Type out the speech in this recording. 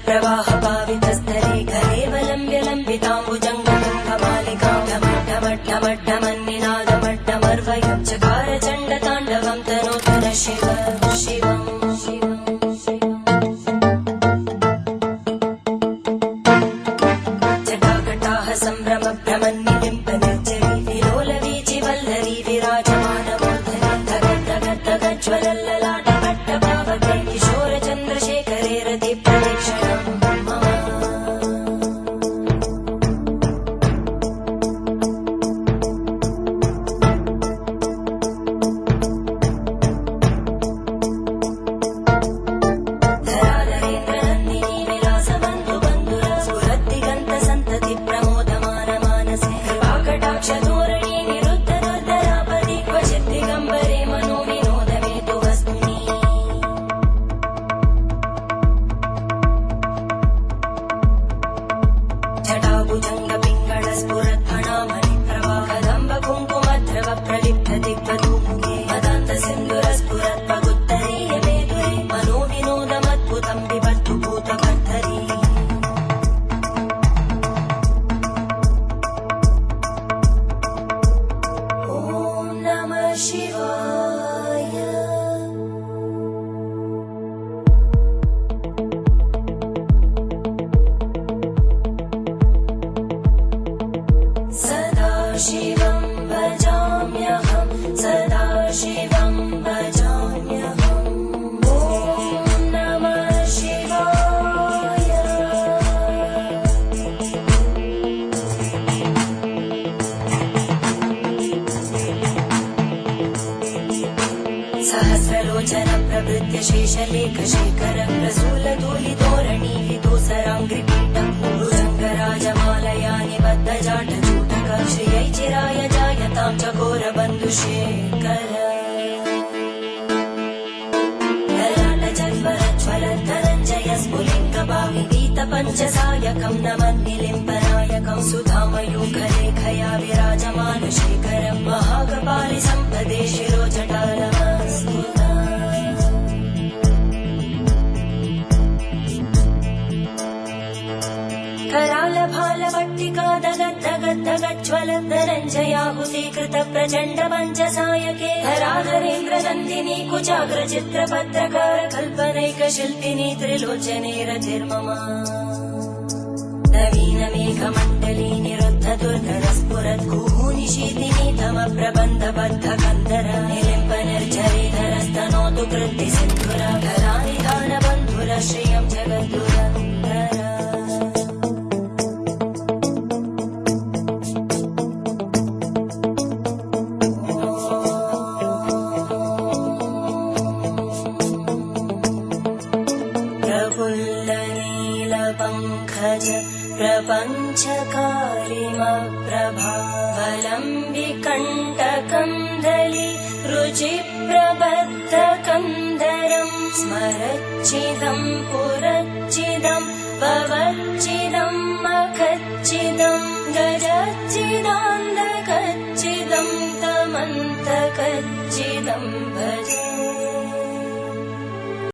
प्रवाह पावितस्थले कलेवलम्ब्य लम्बिताम्बुजङ्गतुङ्गमालिकां ढमड्ढमड्ढमन्निनादमड्ढमर्वयं चकार चण्डताण्डवं तनोतर शिव शिवं शिवं शिवम् जटाकटाः सम्भ्रमभ्रमन्निलिम्पनिर्जरी विलोलवीचि वल्लरी विराजमानमूर्धनि धगद्धगज्ज्वलल्ललाटपट्टपावके किशोरचन्द्रशेखरे रति शिवं भजाम्यहं सदा शिवं भजाम्यहम् ॐ नमः शिवाय सहस्रलोचन प्रभृत्य शेषलेखशेखर प्रसूलधूलितोरणीलितोसराङ्घ्रिपीठं भुजङ्गराजमालया निबद्धजाट श्रियै चिराय जायतां चकोरबन्धुशेखर ललाटजन्मरज्ज्वलद्धनञ्जय स्फुलिङ्गभाविगीतपञ्चसायकं नमन्निलिम्बनायकं सुधामयूखलेखया विराजमानशेखरं महाकपालि सम्पदे शिरोजटालमस्कुता करालभालवट्टिका दगद्धगद्धगज्ज्वलद्धनञ्जयाहुतीकृत प्रचण्ड पञ्चसायके धराधरेन्द्रनन्दिनी कुचाग्रचित्रपत्रकार कल्पनैकशिल्पिनी त्रिलोचने रतिर्मम नवीनमेघमण्डली निरुद्ध दुर्धरस्फुरद्गुहूनिशीतिनी तमप्रबन्धबद्धकन्धर निलिम्बनिर्झरीधरस्तनोतु कृत्तिसिन्धुरा धरानिधानबन्धुर श्रियं जगद्दुरन्धर प्रफुल्लनीलपङ्कज प्रपञ्चकालिमप्रभावलम्बिकण्टकन्दली रुचिप्रबद्धकन्दरं स्मरच्चिदं पुरच्चिदं भवच्चिदं मखच्चिदं गजच्चिदान्धकच्चिदं तमन्तकच्चिदं भजे